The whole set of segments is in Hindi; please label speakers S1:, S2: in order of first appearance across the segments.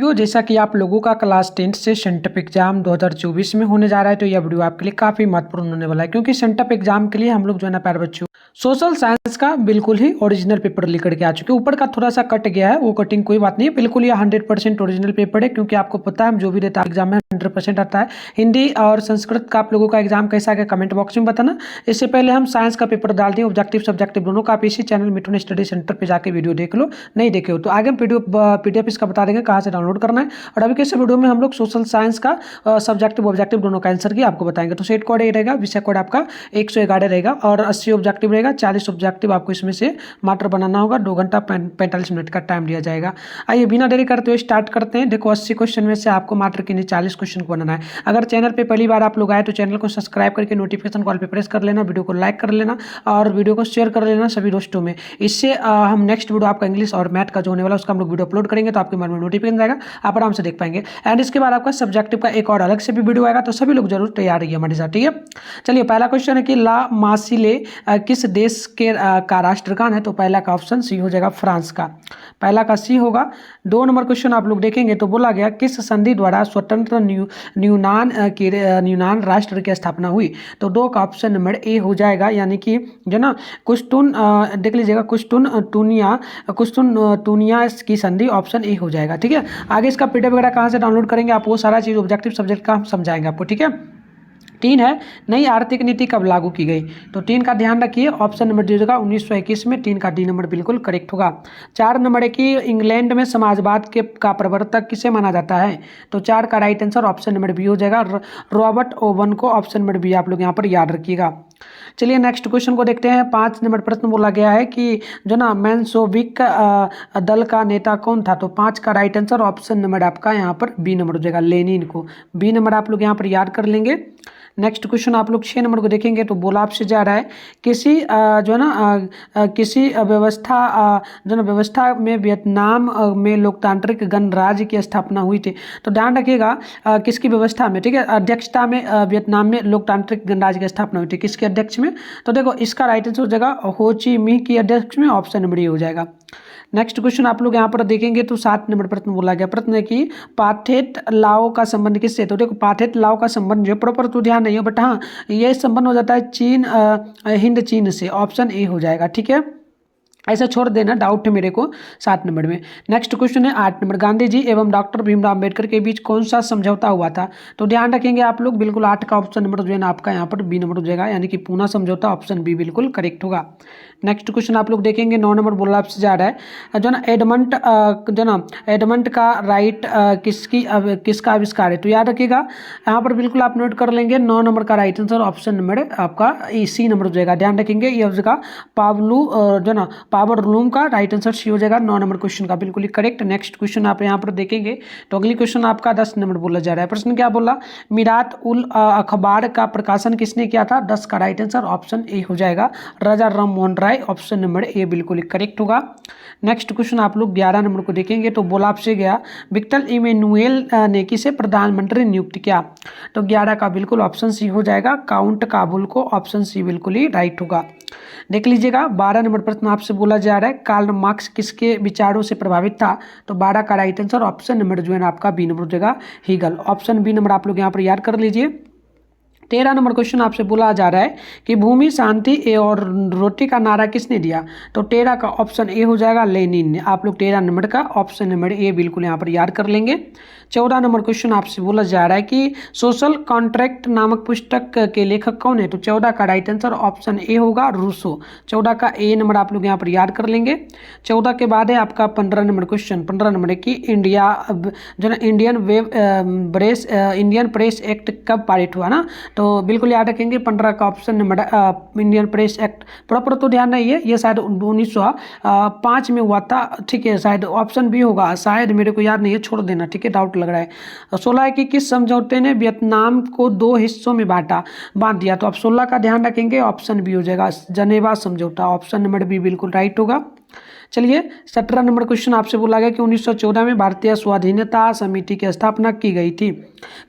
S1: जैसा कि आप लोगों का क्लास 10th से सेंटअप एग्जाम 2024 में होने जा रहा है, तो यह वीडियो आपके लिए काफ़ी महत्वपूर्ण होने वाला है, क्योंकि सेंटअप एग्जाम के लिए हम लोग जो है ना प्यारे बच्चों सोशल साइंस का बिल्कुल ही ओरिजिनल पेपर लेकर के आ चुके हैं। ऊपर का थोड़ा सा कट गया है, वो कटिंग कोई बात नहीं है, बिल्कुल ये 100% ओरिजिनल पेपर है, क्योंकि आपको पता है जो भी देता है एग्जाम में 100% आता है। हिंदी और संस्कृत का आप लोगों का एग्जाम कैसा गया कमेंट बॉक्स में बताना। इससे पहले हम साइंस का पेपर डाल दिए, ऑब्जेक्टिव सब्जेक्टिव दोनों का। आप इसी चैनल मिठुन स्टडी सेंटर पर जाकर वीडियो देख लो, नहीं देखे हो तो आगे हम पीडीएफ इसका बता देंगे कहाँ से डाउनलोड करना है। और अभी के इस वीडियो में हम लोग सोशल साइंस का सब्जेक्टिव ऑब्जेक्टिव दोनों का आंसर की आपको बताएंगे। तो सेट कोड ये रहेगा, विषय कोड आपका 111 रहेगा और 80 ऑब्जेक्टिव रहेगा। 40 ऑब्जेक्टिव आपको इसमें से मात्र बनाना होगा। 2 घंटा 45 मिनट का टाइम दिया जाएगा। आइए बिना देरी करते हुए स्टार्ट करते हैं। देखो 80 क्वेश्चन में से आपको मात्र के 40 क्वेश्चन को बनाना है। अगर चैनल पर पहली बार आप लोग आए तो चैनल को सब्सक्राइब करके नोटिफिकेशन कॉल पर प्रेस कर लेना, वीडियो को लाइक कर लेना और वीडियो को शेयर कर लेना सभी दोस्तों में। इससे हम नेक्स्ट वीडियो आपका इंग्लिश और मैथ का जो होने वाला उसका हम लोग वीडियो अपलोड करेंगे, तो आपके मन में नोटिफिकेशन जाएगा, आप आराम से देख पाएंगे। एंड इसके बाद आपका सब्जेक्टिव का एक और अलग से भी वीडियो आएगा, तो सभी लोग जरूर तैयार रहिए हमारे साथ, ठीक है। चलिए पहला क्वेश्चन है कि ला मासिले किस देश के का राष्ट्रगान है। तो पहला का ऑप्शन सी हो जाएगा, फ्रांस का। पहला का सी होगा। 2 नंबर क्वेश्चन आप लोग देखेंगे तो बोला गया किस संधि द्वारा स्वतंत्र यूनान राष्ट्र की स्थापना हुई। तो 2 का ऑप्शन नंबर ए हो जाएगा, यानी कि जो ना कुश्तुन देख लीजिएगा, कुश्तुन टूनिया की संधि ऑप्शन ए हो जाएगा, ठीक है। आगे इसका पीडीएफ वगैरह कहाँ से डाउनलोड करेंगे आप, वो सारा चीज़ ऑब्जेक्टिव सब्जेक्ट का हम समझाएंगे आपको, ठीक है। 3 है, नई आर्थिक नीति कब लागू की गई। तो 3 का ध्यान रखिए, ऑप्शन नंबर डी होगा 1921 में। 3 का डी नंबर बिल्कुल करेक्ट होगा। 4 नंबर है कि इंग्लैंड में समाजवाद का प्रवर्तक किसे माना जाता है। तो 4 का right answer option number B हो जाएगा, रॉबर्ट ओवन को। ऑप्शन नंबर बी आप लोग यहाँ पर याद रखिएगा। चलिए नेक्स्ट क्वेश्चन को देखते हैं। 5 नंबर प्रश्न बोला गया है कि जो ना मेंशेविक दल का नेता कौन था। तो 5 का राइट आंसर ऑप्शन नंबर आपका यहाँ पर बी नंबर हो जाएगा, लेनिन को। बी नंबर आप लोग यहाँ पर याद कर लेंगे। नेक्स्ट क्वेश्चन आप लोग 6 नंबर को देखेंगे तो बोला आपसे जा रहा है किसी जो है ना किसी व्यवस्था में वियतनाम में लोकतांत्रिक गणराज्य की स्थापना हुई थी। तो ध्यान रखिएगा किसकी व्यवस्था में, ठीक है, अध्यक्षता में वियतनाम में लोकतांत्रिक गणराज्य की स्थापना हुई थी, किसके अध्यक्ष में। तो देखो इसका राइट आंसर हो जाएगा हो ची मिन्ह की अध्यक्ष में। ऑप्शन नंबर ए हो जाएगा। नेक्स्ट क्वेश्चन आप लोग यहाँ पर देखेंगे तो 7 नंबर प्रश्न बोला गया। प्रश्न है कि पाथेट लाओ का संबंध किससे। तो देखो पाथेट लाओ का संबंध जो प्रॉपर तो ध्यान नहीं हो, बट हाँ ये संबंध हो जाता है चीन हिंद चीन से। ऑप्शन ए हो जाएगा, ठीक है। ऐसा छोड़ देना, डाउट है मेरे को 7 नंबर में। नेक्स्ट क्वेश्चन है 8 नंबर, गांधी जी एवं डॉक्टर भीमराव अम्बेडकर के बीच कौन सा समझौता हुआ था। तो ध्यान रखेंगे आप लोग, बिल्कुल 8 का ऑप्शन नंबर जो है ना आपका यहाँ पर बी नंबर हो जाएगा, यानी कि पूना समझौता। ऑप्शन बी बिल्कुल करेक्ट होगा। नेक्स्ट क्वेश्चन आप लोग देखेंगे 9 नंबर बोला आपसे जा रहा है जो ना एडमंड का राइट किसका आविष्कार है। तो याद रखिएगा यहाँ पर बिल्कुल आप नोट कर लेंगे, 9 नंबर का राइट आंसर ऑप्शन नंबर आपका सी नंबर हो जाएगा। ध्यान रखेंगे ये हो जाएगा पावरलूम का राइट आंसर सी हो जाएगा 9 नंबर क्वेश्चन का, बिल्कुल ही करेक्ट। नेक्स्ट क्वेश्चन आप यहाँ पर देखेंगे तो अगली क्वेश्चन आपका 10 नंबर बोला जा रहा है। प्रश्न क्या बोला, मिरात उल अखबार का प्रकाशन किसने किया था। 10 का राइट आंसर ऑप्शन ए हो जाएगा, राजा Ram Mohan Roy. Option number A बिल्कुल ही करेक्ट होगा। नेक्स्ट क्वेश्चन आप लोग 11 नंबर को देखेंगे तो बोला आपसे गया विक्टर इमैनुएल ने किसे प्रधानमंत्री नियुक्त किया। तो 11 का बिल्कुल ऑप्शन सी हो जाएगा, काउंट काबुल को। ऑप्शन सी बिल्कुल ही राइट होगा। देख लीजिएगा 12 नंबर प्रश्न आपसे बोला जा रहा है कार्ल मार्क्स किसके विचारों से प्रभावित था। तो 12 का राइट आंसर ऑप्शन नंबर जो है ना आपका बी नंबर हो जाएगा, हीगल। ऑप्शन बी नंबर आप लोग यहाँ पर याद कर लीजिए। 13 नंबर क्वेश्चन आपसे बोला जा रहा है कि भूमि शांति और रोटी का नारा किसने दिया। तो 13 का ऑप्शन ए हो जाएगा, लेनिन ने। आप लोग 13 नंबर का ऑप्शन नंबर ए बिल्कुल यहाँ पर याद कर लेंगे। 14 नंबर क्वेश्चन आपसे बोला जा रहा है कि सोशल कॉन्ट्रैक्ट नामक पुस्तक के लेखक कौन है। तो 14 का राइट आंसर ऑप्शन ए होगा, रूसो। 14 का ए नंबर आप लोग यहाँ पर याद कर लेंगे। 14 के बाद है आपका 15 नंबर क्वेश्चन। 15 नंबर है कि इंडिया जो ना इंडियन प्रेस एक्ट कब पारित हुआ ना। तो बिल्कुल याद रखेंगे 15 का option number Indian press act. Proper तो ध्यान नहीं है, ये शायद 1905 में हुआ था, ठीक है। शायद ऑप्शन बी होगा, शायद मेरे को याद नहीं है, छोड़ देना, ठीक है, डाउट लग रहा है। 16 है कि किस समझौते ने वियतनाम को 2 हिस्सों में बांट दिया। तो आप 16 का ध्यान रखेंगे, ऑप्शन बी हो जाएगा, जनेवा समझौता। ऑप्शन नंबर बी बिल्कुल राइट होगा। चलिए 17 नंबर क्वेश्चन आपसे बोला गया कि 1914 में भारतीय स्वाधीनता समिति की स्थापना की गई थी।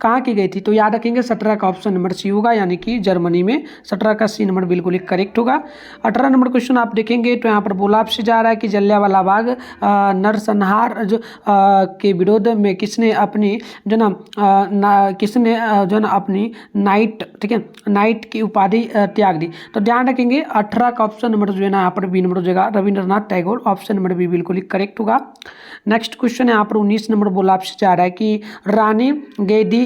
S1: कहाँ की गई थी? तो याद रखेंगे 17 का ऑप्शन नंबर सी होगा, यानी कि जर्मनी में। 17 का सी नंबर बिल्कुल ही करेक्ट होगा। 18 नंबर क्वेश्चन आप देखेंगे तो यहाँ पर बोला आपसे जा रहा है कि जलियांवाला बाग नरसंहार के विरोध में किसने अपनी जो ना अपनी नाइट, ठीक है, नाइट की उपाधि त्याग दी? तो ध्यान रखेंगे 18 का ऑप्शन नंबर जो है ना यहाँ पर बी नंबर हो जाएगा, Rabindranath Tagore. Option number B बिल्कुल ही करेक्ट होगा। नेक्स्ट क्वेश्चन यहाँ पर 19 नंबर बोला आपसे जा रहा है कि रानी गेदी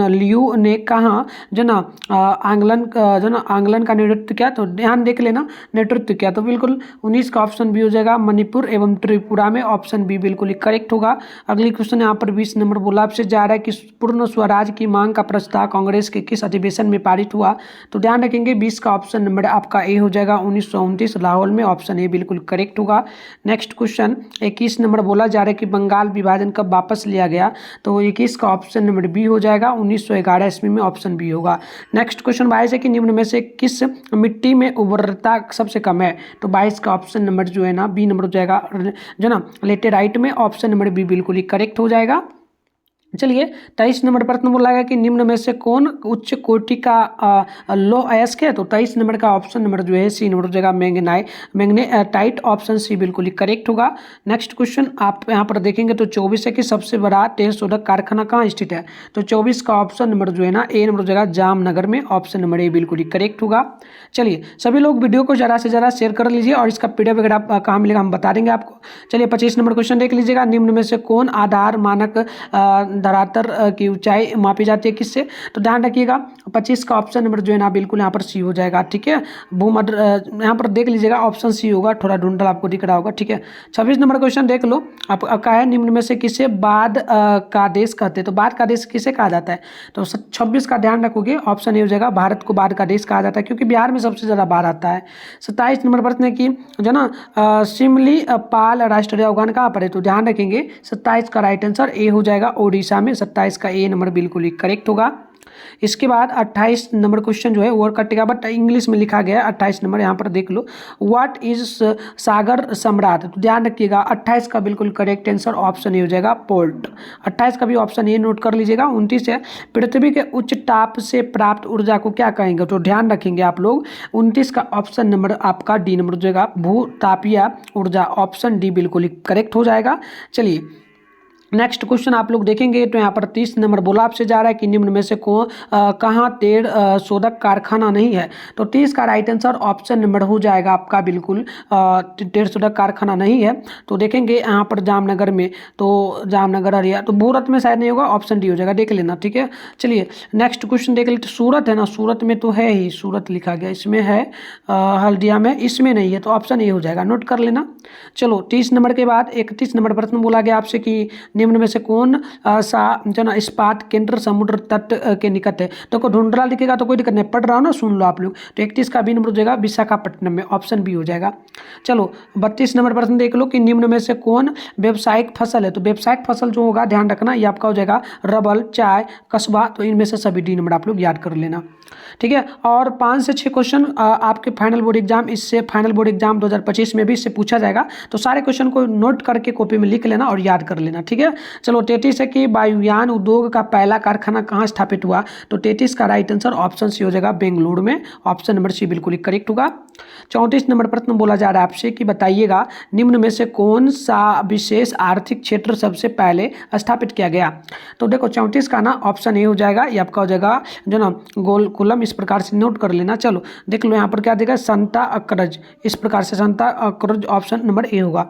S1: लियू ने कहाँ जो ना आंगलन का नेतृत्व किया? तो ध्यान देख लेना, नेतृत्व किया। तो बिल्कुल 19 का ऑप्शन बी हो जाएगा, मणिपुर एवं त्रिपुरा में। ऑप्शन बी बिल्कुल ही करेक्ट होगा। अगली क्वेश्चन यहाँ पर 20 नंबर बोला आपसे जा रहा है कि पूर्ण स्वराज की मांग का प्रस्ताव कांग्रेस के किस अधिवेशन में पारित हुआ? तो ध्यान रखेंगे 20 का ऑप्शन नंबर आपका ए हो जाएगा, 1929 लाहौर में। ऑप्शन ए बिल्कुल करेक्ट होगा। नेक्स्ट क्वेश्चन 21 नंबर बोला जा रहा है कि बंगाल विभाजन कब वापस लिया गया? तो 21 का ऑप्शन नंबर बी हो जाएगा, 1911 ईस्वी में। ऑप्शन बी होगा। नेक्स्ट क्वेश्चन 22 है कि निम्न में से किस मिट्टी में उर्वरता सबसे कम है? तो 22 का ऑप्शन नंबर जो है ना बी नंबर हो जाएगा, जो ना लेटेराइट में। ऑप्शन नंबर बी बिल्कुल ही करेक्ट हो जाएगा। चलिए 23 नंबर प्रश्न बोला गया कि निम्न में से कौन उच्च कोटि का लो अयस्क है? तो 23 नंबर का ऑप्शन नंबर जो है सी नंबर हो जाएगा, मैग्नेटाइट। ऑप्शन सी बिल्कुल ही करेक्ट होगा। नेक्स्ट क्वेश्चन आप यहाँ पर देखेंगे तो 24 है कि सबसे बड़ा तेल शोधक कारखाना कहाँ स्थित है? तो 24 का ऑप्शन नंबर जो है ना ए नंबर हो जाएगा, जामनगर में। ऑप्शन नंबर ए बिल्कुल ही करेक्ट होगा। चलिए सभी लोग वीडियो को ज़्यादा से ज़्यादा शेयर कर लीजिए और इसका पीडीएफ वगैरह कहाँ मिलेगा हम बता देंगे आपको। चलिए 25 नंबर क्वेश्चन देख लीजिएगा, निम्न में से कौन आधार मानक धरातल की ऊंचाई मापी जाती है किससे? तो ध्यान रखिएगा 25 का ऑप्शन नंबर जो है ना बिल्कुल यहाँ पर सी हो जाएगा, ठीक है। भूमध्य यहाँ पर देख लीजिएगा ऑप्शन सी होगा, थोड़ा ढूंढल आपको दिख रहा होगा, ठीक है। 26 नंबर क्वेश्चन देख लो, आप कहा है निम्न में से किसे बाद का देश कहते हैं? तो बाद का देश किसे कहा जाता है? तो 26 का ध्यान रखोगे, ऑप्शन ए हो जाएगा, भारत को बाद का देश कहा जाता है क्योंकि बिहार में सबसे ज़्यादा बाढ़ आता है। 27 नंबर प्रश्न है कि जो ना शिमली पाल राष्ट्रीय उद्यान कहाँ पर है? तो ध्यान रखेंगे 27 का राइट आंसर ए हो जाएगा, ओडिशा में। 27 का ए नंबर बिल्कुल ही करेक्ट होगा। इसके बाद 28 नंबर क्वेश्चन जो है वो कटेगा, बट इंग्लिश में लिखा गया है 28 नंबर, यहाँ पर देख लो। व्हाट इज सागर सम्राट? तो ध्यान रखिएगा 28 का बिल्कुल करेक्ट आंसर ऑप्शन ए हो जाएगा, पोर्ट। 28 का भी ऑप्शन ए नोट कर लीजिएगा। 29 है पृथ्वी के उच्च ताप से प्राप्त ऊर्जा को क्या कहेंगे? तो ध्यान रखेंगे आप लोग 29 का ऑप्शन नंबर आपका डी नंबर हो जाएगा, भूतापीय ऊर्जा। ऑप्शन डी बिल्कुल ही करेक्ट हो जाएगा। चलिए नेक्स्ट क्वेश्चन आप लोग देखेंगे तो यहाँ पर 30 नंबर बोला आपसे जा रहा है कि निम्न में से कहाँ तेल शोधक कारखाना नहीं है? तो 30 का राइट आंसर ऑप्शन नंबर हो जाएगा आपका बिल्कुल तेल शोधक कारखाना नहीं है। तो देखेंगे यहाँ पर जामनगर में, तो जामनगर हरिया, तो सूरत में शायद नहीं होगा, ऑप्शन डी हो जाएगा, देख लेना, ठीक है। चलिए नेक्स्ट क्वेश्चन देख लेते। सूरत है ना, सूरत में तो है ही, सूरत लिखा गया, इसमें है हल्दिया में, इसमें नहीं है, तो ऑप्शन ए हो जाएगा, नोट कर लेना। चलो 30 नंबर के बाद 31 नंबर प्रश्न बोला गया आपसे कि निम्न में से कौन सा जो ना इस्पात केंद्र समुद्र तट के निकट है? तो को ढूंढ रहा दिखेगा तो कोई दिक्कत नहीं, पढ़ रहा हो ना, सुन लो आप लोग। तो 31 का बी नंबर हो जाएगा, विशाखापट्टनम में। ऑप्शन बी हो जाएगा। चलो 32 नंबर प्रश्न देख लो कि निम्न में से कौन व्यावसायिक फसल है? तो व्यावसायिक फसल जो होगा ध्यान रखना ये आपका हो जाएगा रबल, चाय, कस्बा। तो इनमें से सभी डी नंबर आप लोग याद कर लेना, ठीक है। और 5 से 6 क्वेश्चन आपके फाइनल बोर्ड एग्जाम, इससे फाइनल बोर्ड एग्जाम 2025 में भी इससे पूछा जाएगा। तो सारे क्वेश्चन को नोट करके कॉपी में लिख लेना और याद कर लेना, ठीक है। चलो 33 है कि वायुयान उद्योग का पहला कारखाना कहाँ स्थापित हुआ? तो 33 का राइट आंसर ऑप्शन सी हो जाएगा, बेंगलुरु में। ऑप्शन नंबर सी बिल्कुल ही करेक्ट होगा। 34 नंबर प्रश्न बोला जा रहा है आपसे कि बताइएगा निम्न में से कौन सा विशेष आर्थिक क्षेत्र सबसे पहले स्थापित किया गया? तो देखो 34 का ना ऑप्शन ए हो जाएगा, ये आपका हो जाएगा जो ना गोलकुलम, इस प्रकार से नोट कर लेना। चलो देख लो यहाँ पर क्या देगा, संता अक्रज, इस प्रकार से संता अक्रज, ऑप्शन नंबर ए होगा।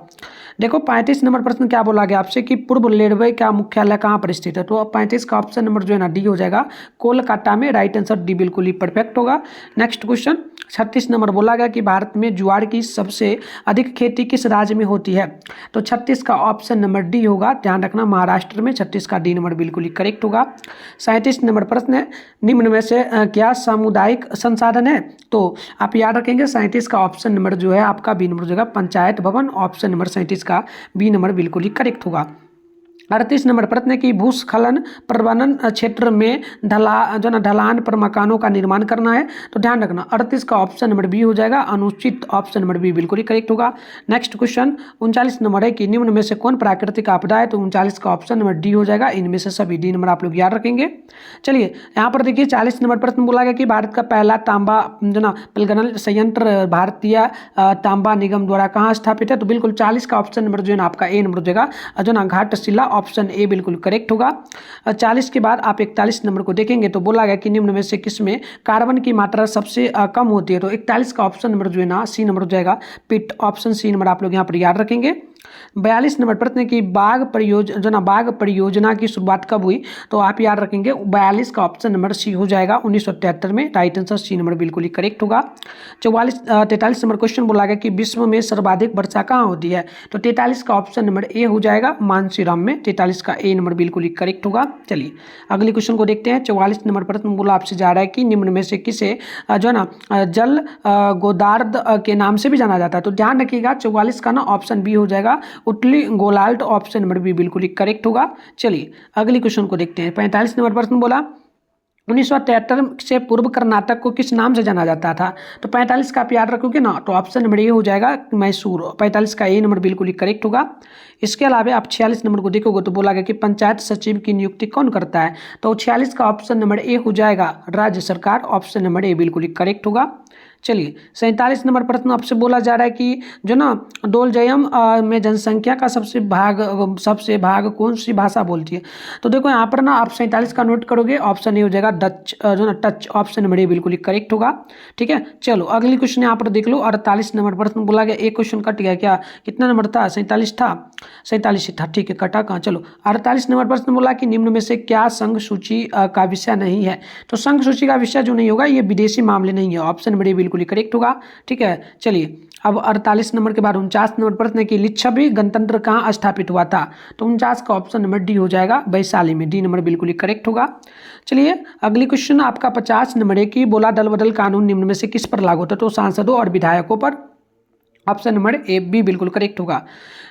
S1: देखो 35 नंबर प्रश्न क्या बोला गया आपसे कि पूर्व रेलवे का मुख्यालय कहाँ पर स्थित है? तो 35 का ऑप्शन नंबर जो है ना डी हो जाएगा, कोलकाता में। राइट आंसर डी बिल्कुल ही परफेक्ट होगा। नेक्स्ट क्वेश्चन 36 नंबर बोला गया कि भारत में ज्वार की सबसे अधिक खेती किस राज्य में होती है? तो 36 का ऑप्शन नंबर डी होगा, ध्यान रखना, महाराष्ट्र में। 36 का डी नंबर बिल्कुल ही करेक्ट होगा। 37 नंबर प्रश्न है निम्न में से क्या सामुदायिक संसाधन है? तो आप याद रखेंगे 37 का ऑप्शन नंबर जो है आपका बी नंबर हो जाएगा, पंचायत भवन। ऑप्शन नंबर 37 का बी नंबर बिल्कुल ही करेक्ट होगा। 38 नंबर प्रश्न है कि भूस्खलन प्रबंधन क्षेत्र में ढलान पर मकानों का निर्माण करना है। तो ध्यान रखना 38 का ऑप्शन नंबर बी हो जाएगा, अनुचित ऑप्शन नंबर बी बिल्कुल ही करेक्ट होगा। नेक्स्ट क्वेश्चन 39 नंबर है कि निम्न में से कौन प्राकृतिक आपदा है। तो 39 का ऑप्शन नंबर डी हो जाएगा, इनमें से सभी डी नंबर आप लोग याद रखेंगे। चलिए यहाँ पर देखिए 40 नंबर प्रश्न बोला गया कि भारत का पहला तांबा पिलगनल संयंत्र भारतीय तांबा निगम द्वारा कहाँ स्थापित है। तो बिल्कुल 40 का ऑप्शन नंबर जो है ना आपका ए नंबर हो जाएगा, घाटशिला, ऑप्शन ए बिल्कुल करेक्ट होगा। 40 के बाद आप 41 नंबर को देखेंगे तो बोला गया कि निम्न में से किसमें कार्बन की मात्रा सबसे कम होती है। तो 41 का ऑप्शन नंबर जो है ना सी नंबर हो जाएगा, पिट, ऑप्शन सी नंबर आप लोग यहाँ पर याद रखेंगे। 42 नंबर प्रश्न है कि बाघ परियोजना की शुरुआत कब हुई। तो आप याद रखेंगे 42 का ऑप्शन नंबर सी हो जाएगा, 1973 में। राइट आंसर सी नंबर बिल्कुल ही करेक्ट होगा। 43 नंबर क्वेश्चन बोला गया कि विश्व में सर्वाधिक वर्षा कहाँ होती है। तो 43 का ऑप्शन नंबर ए हो जाएगा, मानसीराम में। 43 का ए नंबर बिल्कुल ही करेक्ट होगा। चलिए अगले क्वेश्चन को देखते हैं। 44 नंबर प्रश्न बोला आपसे जा रहा है कि निम्न में से किसे जो है ना जल गोदार्ध के नाम से भी जाना जाता है। तो ध्यान रखिएगा 44 का ना ऑप्शन बी हो जाएगा, उटली गोलाल्ट, ऑप्शन नंबर बी बिल्कुल ही करेक्ट होगा। चलिए अगले क्वेश्चन को देखते हैं। 45 नंबर प्रश्न बोला 1973 से पूर्व कर्नाटक को किस नाम से जाना जाता था। तो 45 का आप याद रखोगे ना तो ऑप्शन नंबर ए हो जाएगा, मैसूर। 45 का ए नंबर बिल्कुल ही करेक्ट होगा। इसके अलावा आप 46 नंबर को देखोगे तो बोला गया कि पंचायत सचिव की नियुक्ति कौन करता है। तो 46 का ऑप्शन नंबर ए हो जाएगा, राज्य सरकार। ऑप्शन नंबर ए बिल्कुल ही करेक्ट होगा। चलिए 47 नंबर प्रश्न आपसे बोला जा रहा है कि जो ना डोलजयम में जनसंख्या का सबसे भाग कौन सी भाषा बोलती है। तो देखो यहाँ पर ना आप 47 का नोट करोगे, ऑप्शन ए हो जाएगा डच, जो ना टच, ऑप्शन नंबर ए बिल्कुल ही करेक्ट होगा। ठीक है, चलो अगली क्वेश्चन यहाँ पर देख लो। 48 नंबर प्रश्न बोला गया, एक क्वेश्चन कट गया क्या, कितना नंबर था, 47 था, 47 था। ठीक है, कटा कहाँ। चलो 48 नंबर प्रश्न बोला कि निम्न में से क्या संघ सूची का विषय नहीं है। तो संघ सूची का विषय जो नहीं होगा ये विदेशी मामले नहीं है, ऑप्शन नंबर ए बिल्कुल ही करेक्ट होगा। ठीक है, चलिए अब 48 नंबर के बाद 49 नंबर प्रश्न है कि लिच्छवी गणतंत्र कहाँ स्थापित हुआ था। तो 49 का ऑप्शन नंबर डी हो जाएगा, वैशाली में। डी नंबर बिल्कुल ही करेक्ट होगा। चलिए अगली क्वेश्चन आपका 50 नंबर है कि बोला दल बदल कानून निम्न में से किस पर लागू होता है। तो सांसदों और विधायकों पर। ऑप्शन नंबर ए बी बिल्कुल करेक्ट होगा।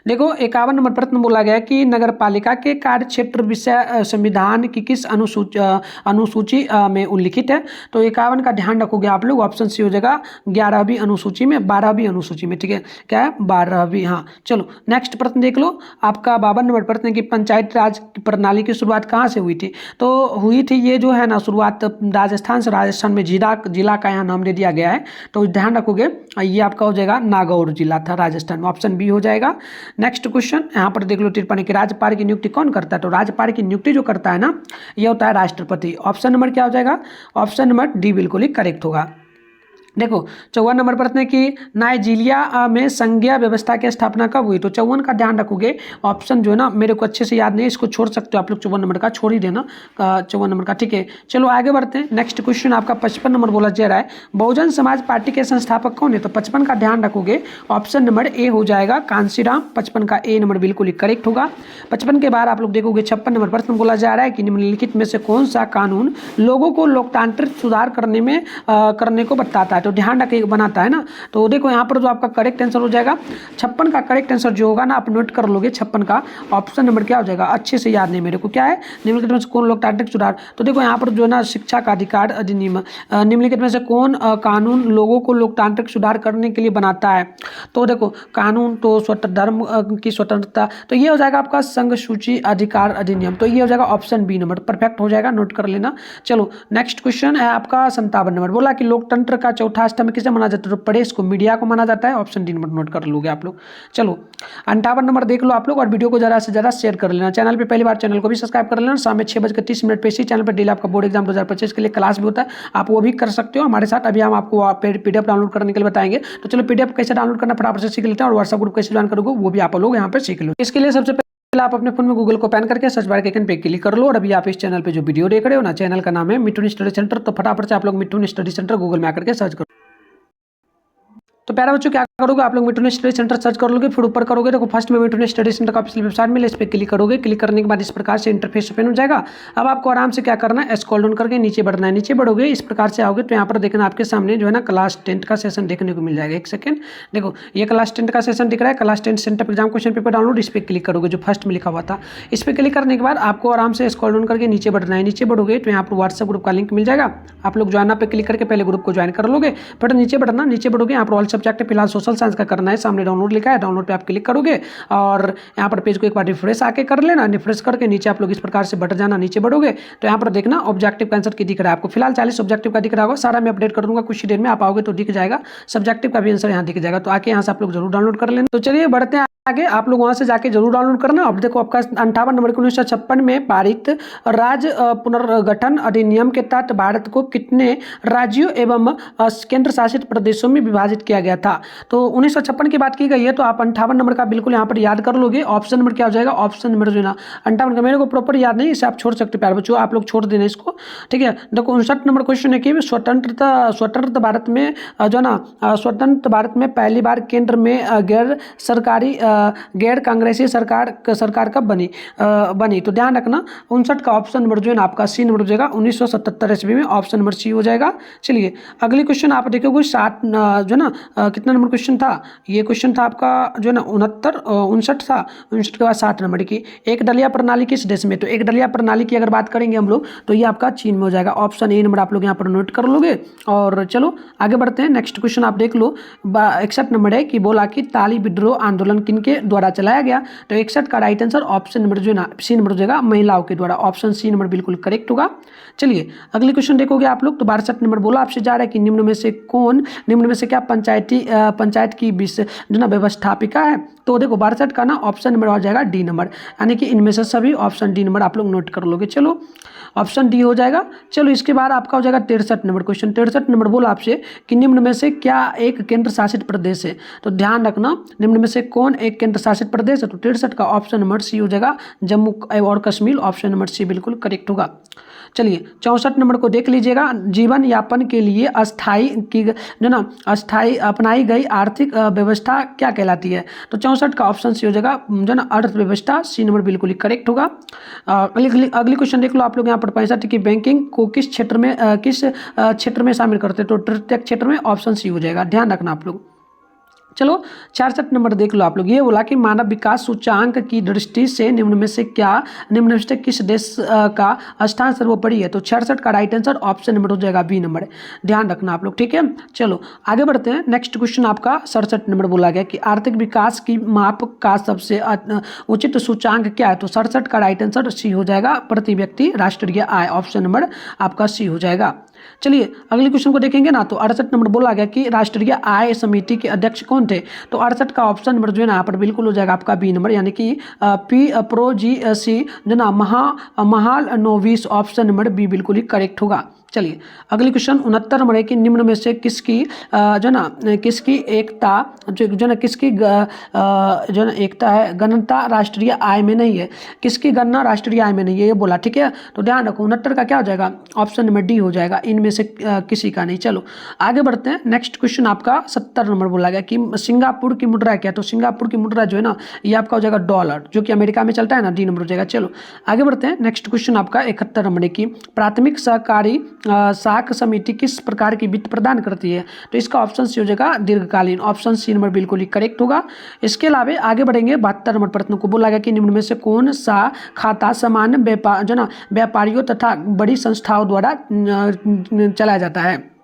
S1: देखो 51 नंबर प्रश्न बोला गया कि नगर पालिका के कार्य क्षेत्र विषय संविधान की किस अनुसूची में उल्लिखित है। तो 51 का ध्यान रखोगे आप लोग, ऑप्शन सी हो जाएगा 11वीं अनुसूची में, 12वीं अनुसूची में। ठीक है, क्या है, 12वीं। हाँ चलो नेक्स्ट प्रश्न देख लो। आपका 52 नंबर प्रश्न है कि पंचायत राज प्रणाली की शुरुआत कहाँ से हुई थी। तो हुई थी ये जो है ना शुरुआत राजस्थान से। राजस्थान में जिला का यहाँ नाम दे दिया गया है, तो ध्यान रखोगे ये आपका हो जाएगा नागौर जिला था राजस्थान में। ऑप्शन बी हो जाएगा। नेक्स्ट क्वेश्चन यहाँ पर देख लो टिप्पणी की राज्यपाल की नियुक्ति कौन करता है। तो राज्यपाल की नियुक्ति जो करता है ना ये होता है राष्ट्रपति। ऑप्शन नंबर क्या हो जाएगा, ऑप्शन नंबर डी बिल्कुल ही करेक्ट होगा। देखो 54 नंबर प्रश्न है कि नाइजीरिया में संघीय व्यवस्था की स्थापना कब हुई। तो 54 का ध्यान रखोगे, ऑप्शन जो है ना मेरे को अच्छे से याद नहीं, इसको छोड़ सकते हो आप लोग, 54 नंबर का छोड़ ही देना, 54 नंबर का। ठीक है, चलो आगे बढ़ते हैं। नेक्स्ट क्वेश्चन आपका 55 नंबर बोला जा रहा है बहुजन समाज पार्टी के संस्थापक कौन है। तो 55 का ध्यान रखोगे, ऑप्शन नंबर ए हो जाएगा कांसीराम। 55 का ए नंबर बिल्कुल ही करेक्ट होगा। 55 के बाद आप लोग देखोगे 56 नंबर प्रश्न बोला जा रहा है कि निम्नलिखित में से कौन सा कानून लोगों को लोकतांत्रिक सुधार करने को बताता है। तो ध्यान रखिए बनाता है ना। तो देखो यहाँ पर जो आपका करेक्ट आंसर हो जाएगा 56 का करेक्ट आंसर जो होगा ना आप नोट कर लोगे। 56 का ऑप्शन नंबर क्या हो जाएगा, अच्छे से याद नहीं मेरे को, क्या है, निम्नलिखित में से कौन लोकतांत्रिक सुधार। तो देखो यहाँ पर जो है ना शिक्षा का अधिकार अधिनियम, निम्नलिखित में से कौन कानून लोगों को लोकतांत्रिक सुधार करने के लिए बनाता है। तो देखो कानून तो धर्म की स्वतंत्रता, तो ये हो जाएगा आपका संघ सूची अधिकार अधिनियम। तो ये हो जाएगा ऑप्शन बी नंबर, परफेक्ट हो जाएगा, नोट कर लेना। चलो नेक्स्ट क्वेश्चन है आपका 57 नंबर, बोला कि लोकतंत्र का चौथा स्तंभ किसे माना जाता है। तो प्रेस को, मीडिया को माना जाता है। ऑप्शन डी नंबर नोट कर लोगे आप लोग। चलो 58 नंबर देख लो आप लोग, और वीडियो को ज़्यादा से ज़्यादा शेयर कर लेना। चैनल पे पहली बार चैनल को भी सब्सक्राइब कर लेना। शाम में 6:30 पे इसी चैनल पर डेली आपका बोर्ड एग्जाम 2025 के लिए क्लास भी होता है, आप वो भी कर सकते हो हमारे साथ। अभी हम आपको PDF डाउनलोड करने के लिए बताएंगे। तो चलो PDF कैसे डाउनलोड करना फटाफट से सीख लेते हैं, और व्हाट्सएप ग्रुप कैसे ज्वाइन करोगे वो भी आप लोग यहाँ पर सीख लो। इसके लिए सबसे आप अपने फोन में गूगल को पैन करके सर्च बार के आइकन पे क्लिक कर लो। और अभी आप इस चैनल पे जो वीडियो देख रहे हो ना, चैनल का नाम है मिठुन स्टडी सेंटर। तो फटाफट से आप लोग मिठुन स्टडी सेंटर गूगल में आकर के सर्च करो। तो प्यारे बच्चों क्या करोगे आप लोग मिठुन स्टडी सेंटर सर्च कर लोगे, फिर ऊपर करोगे देखो फर्स्ट में मिठुन स्टडी सेंटर का ऑफिशियल वेबसाइट मिले, इस पर क्लिक करोगे। क्लिक करने के बाद इस प्रकार से इंटरफेस ओपन हो जाएगा। अब आपको आराम से क्या करना है, स्क्रॉल डाउन करके नीचे बढ़ना है। नीचे बढ़ोगे इस प्रकार से आओगे तो यहाँ पर देखना आपके सामने जो है ना क्लास 10 का सेशन देखने को मिल जाएगा। एक सेकंड देखो, ये क्लास 10 का सेशन दिख रहा है, class 10 centre exam question paper download, इस पर क्लिक करोगे जो फर्स्ट में लिखा हुआ था। इस पर क्लिक करने के बाद आपको आराम से स्क्रॉल डाउन करके नीचे बढ़ना है। नीचे बढ़ोगे तो यहाँ पर व्हाट्सएप ग्रुप का लिंक मिल जाएगा। आप लोग ज्वाइन पे क्लिक करके पहले ग्रुप को ज्वाइन कर लोगे, फिर नीचे बढ़ना। नीचे बढ़ोगे यहाँ पर ऑल सब्जेक्ट फिलहाल सोशल साइंस का करना है, सामने डाउनलोड लिखा है, डाउनलोड पे आप क्लिक करोगे और यहाँ पर पेज को एक बार रिफ्रेश आके कर लेना। रिफ्रेश करके नीचे आप लोग इस प्रकार से बढ़ जाना। नीचे बढ़ोगे तो यहाँ पर देखना ऑब्जेक्टिव का आंसर की दिख रहा है आपको, फिलहाल 40 ऑब्जेक्टिव का दिख रहा होगा। सारा मैं अपडेट कर दूंगा कुछ ही देर में, आप आओगे तो दिख जाएगा, सब्जेक्टिव का भी आंसर यहाँ दिख जाएगा। तो आके यहाँ से आप लोग जरूर डाउनलोड कर लेना। तो चलिए बढ़ते हैं आगे, आप लोग वहां से जाके जरूर डाउनलोड करना। अब देखो आपका 58 नंबर 1956 में पारित राज्य पुनर्गठन अधिनियम के तहत भारत को कितने राज्यों एवं केंद्र शासित प्रदेशों में विभाजित किया गया था। तो 1956 की बात की गई है, तो आप 58 नंबर का बिल्कुल यहाँ पर याद कर लोगे। ऑप्शन नंबर क्या हो जाएगा, ऑप्शन नंबर जो है ना 58 का, मेरे को प्रॉपर याद नहीं, इसे आप छोड़ सकते प्यारे बच्चों, आप लोग छोड़ देना इसको, ठीक है। देखो 59 नंबर क्वेश्चन है कि स्वतंत्र भारत में जो है ना स्वतंत्र भारत में पहली बार केंद्र में गैर कांग्रेसी सरकार कब बनी। तो ध्यान रखना 59 का ऑप्शन नंबर जो है ना आपका सी नंबर हो जाएगा 1977 ईस्वी में, ऑप्शन नंबर सी हो जाएगा। चलिए अगली क्वेश्चन आप देखोगे 60 जो है ना कितना नंबर क्वेश्चन था, ये क्वेश्चन था आपका जो है ना 59 था। 59 के बाद 60 नंबर की एक दलिया प्रणाली किस देश में, तो एक दलिया प्रणाली की अगर बात करेंगे हम लोग तो ये आपका चीन में हो जाएगा। ऑप्शन ए नंबर आप लोग यहाँ पर नोट कर लोगे। और चलो आगे बढ़ते हैं, नेक्स्ट क्वेश्चन आप देख लो 61 नंबर है कि बोला कि ताली विद्रोह आंदोलन किनके द्वारा चलाया गया। तो 61 का राइट आंसर ऑप्शन नंबर जो है ना सी नंबर हो जाएगा, महिलाओं के द्वारा। ऑप्शन सी नंबर बिल्कुल करेक्ट होगा। चलिए अगली क्वेश्चन देखोगे आप लोग तो 62 नंबर बोला आपसे जा रहा है कि निम्न में से क्या पंचायत की जो ना व्यवस्थापिका है। तो देखो 62 का ना ऑप्शन नंबर हो जाएगा डी नंबर, यानी कि इनमें से सभी ऑप्शन डी नंबर आप लोग नोट कर लोगे। चलो ऑप्शन डी हो जाएगा। चलो इसके बाद आपका हो जाएगा 63 नंबर क्वेश्चन। 63 नंबर बोला आपसे कि निम्न में से क्या एक केंद्र शासित प्रदेश है। तो ध्यान रखना निम्न में से कौन एक केंद्र शासित प्रदेश है। तो 63 का ऑप्शन नंबर सी हो जाएगा, जम्मू और कश्मीर। ऑप्शन नंबर सी बिल्कुल करेक्ट होगा। चलिए 64 नंबर को देख लीजिएगा, जीवन यापन के लिए अस्थाई अपनाई गई आर्थिक व्यवस्था क्या कहलाती है। तो 64 का ऑप्शन सी हो जाएगा जो ना अर्थव्यवस्था, सी नंबर बिल्कुल ही करेक्ट होगा। अगली क्वेश्चन देख लो आप लोग यहाँ पर 65 की बैंकिंग को किस क्षेत्र में शामिल करते हैं। तो तृतीय क्षेत्र में, ऑप्शन सी हो जाएगा, ध्यान रखना आप लोग। चलो 66 नंबर देख लो आप लोग, ये बोला कि मानव विकास सूचकांक की दृष्टि से निम्न में से किस देश का स्थान सर्वोपरि है। तो 66 का राइट आंसर ऑप्शन नंबर हो जाएगा बी नंबर, ध्यान रखना आप लोग, ठीक है। चलो आगे बढ़ते हैं, नेक्स्ट क्वेश्चन आपका 67 नंबर बोला गया कि आर्थिक विकास की माप का सबसे उचित सूचकांक क्या है। तो 67 का राइट आंसर सी हो जाएगा, प्रति व्यक्ति राष्ट्रीय आय। ऑप्शन नंबर आपका सी हो जाएगा। चलिए अगले क्वेश्चन को देखेंगे ना, तो 68 नंबर बोला गया कि राष्ट्रीय आय समिति के अध्यक्ष कौन थे। तो 68 का ऑप्शन नंबर जो है ना यहाँ पर बिल्कुल हो जाएगा आपका बी नंबर, यानी कि पी प्रो जी सी जो ना महालनोबिस। ऑप्शन नंबर बी बिल्कुल ही करेक्ट होगा। चलिए अगली क्वेश्चन 69 नंबर है कि निम्न में से किसकी जो ना किसकी एकता जो ना किसकी जो ना एकता है गणना राष्ट्रीय आय में नहीं है। किसकी गणना राष्ट्रीय आय में नहीं है ये बोला, ठीक है। तो ध्यान रखो 69 का क्या हो जाएगा, ऑप्शन नंबर डी हो जाएगा, इनमें से किसी का नहीं। चलो आगे बढ़ते हैं, नेक्स्ट क्वेश्चन आपका 70 नंबर बोला गया कि सिंगापुर की मुद्रा क्या। तो सिंगापुर की मुद्रा जो है ना ये आपका हो जाएगा डॉलर, जो कि अमेरिका में चलता है ना, डी नंबर हो जाएगा। चलो आगे बढ़ते हैं, नेक्स्ट क्वेश्चन आपका 71 नंबर की प्राथमिक सहकारी साख समिति किस प्रकार की वित्त प्रदान करती है। तो इसका ऑप्शन सी हो जाएगा दीर्घकालीन। ऑप्शन सी नंबर बिल्कुल ही करेक्ट होगा। इसके अलावा आगे बढ़ेंगे 72 नंबर प्रश्न को बोला गया कि निम्न में से कौन सा खाता सामान्य व्यापार जो ना व्यापारियों तथा बड़ी संस्थाओं द्वारा चलाया जाता है।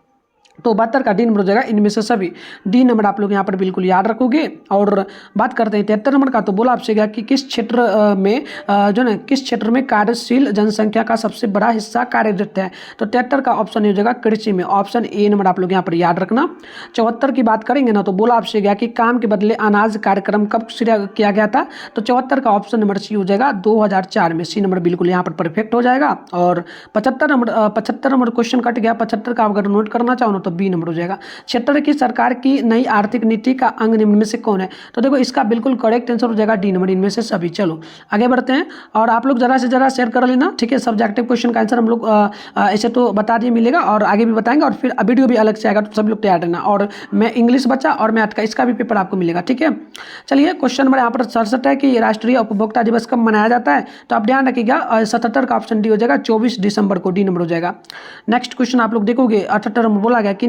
S1: तो 72 का डी नंबर हो जाएगा, इनमें से सभी। डी नंबर आप लोग यहाँ पर बिल्कुल याद रखोगे। और बात करते हैं 73 नंबर का, तो बोला आपसे गया कि किस क्षेत्र में जो ना किस क्षेत्र में कार्यशील जनसंख्या का सबसे बड़ा हिस्सा कार्यरत है। तो 73 का ऑप्शन हो जाएगा कृषि में। ऑप्शन ए नंबर आप लोग यहाँ पर याद रखना। 74 की बात करेंगे ना, तो बोला आपसे गया कि काम के बदले अनाज कार्यक्रम कब शुरू किया गया था। तो 74 का ऑप्शन नंबर सी हो जाएगा 2004 में। सी नंबर बिल्कुल यहाँ पर परफेक्ट हो जाएगा। और 75 नंबर क्वेश्चन कट गया। 75 का अगर नोट करना चाहो तो बी नंबर हो जाएगा। 76 की सरकार की नई आर्थिक नीति का अंग निम्न में से कौन है? तो देखो इसका बिल्कुल करेक्ट आंसर हो जाएगा डी नंबर, इनमें से सभी। चलो आगे बढ़ते हैं और आप लोग ज़रा से ज़रा शेयर कर लेना, ठीक है। सब्जेक्टिव क्वेश्चन का आंसर हम लोग ऐसे तो बता दिए मिलेगा और आगे भी बताएंगे और फिर वीडियो भी अलग से आएगा, तो सब लोग तैयार रहना। और मैं इंग्लिश बचा और मैथ का, इसका भी पेपर आपको मिलेगा, ठीक है। चलिए क्वेश्चन नंबर यहाँ पर 67 है कि राष्ट्रीय उपभोक्ता दिवस कब मनाया जाता है? तो आप ध्यान रखिएगा 77 का ऑप्शन डी हो जाएगा, 24 दिसंबर को, डी नंबर हो जाएगा। नेक्स्ट क्वेश्चन आप लोग देखोगे 78 में बोला गया कि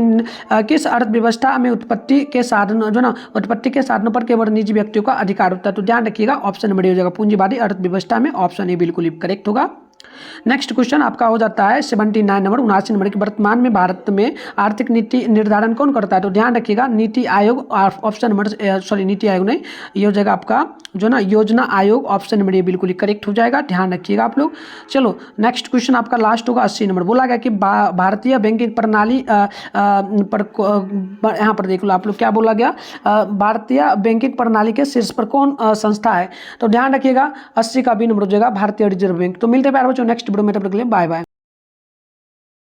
S1: किस अर्थव्यवस्था में उत्पत्ति के साधनों जो ना उत्पत्ति के साधनों पर केवल निजी व्यक्तियों का अधिकार होता है? तो ध्यान रखिएगा ऑप्शन नंबर हो जाएगा पूंजीवादी अर्थव्यवस्था में, ऑप्शन ए बिल्कुल करेक्ट होगा। नेक्स्ट क्वेश्चन आपका हो जाता है 79 नंबर 79 नंबर की, वर्तमान में भारत में आर्थिक नीति निर्धारण कौन करता है? तो ध्यान रखिएगा NITI Aayog, option number sorry NITI Aayog नहीं, ये हो जाएगा आपका जो ना योजना आयोग, ऑप्शन नंबर ये बिल्कुल ही करेक्ट हो जाएगा, ध्यान रखिएगा आप लोग। चलो नेक्स्ट क्वेश्चन आपका लास्ट होगा 80 नंबर, बोला गया कि भारतीय बैंकिंग प्रणाली पर यहाँ पर देख लो आप लोग क्या बोला गया, भारतीय बैंकिंग प्रणाली के शीर्ष पर कौन संस्था है? तो ध्यान रखिएगा 80 का बी नंबर हो जाएगा भारतीय रिजर्व बैंक। तो मिलते हैं प्यारे बच्चों नेक्स्ट वीडियो में, तब तक के लिए बाय बाय।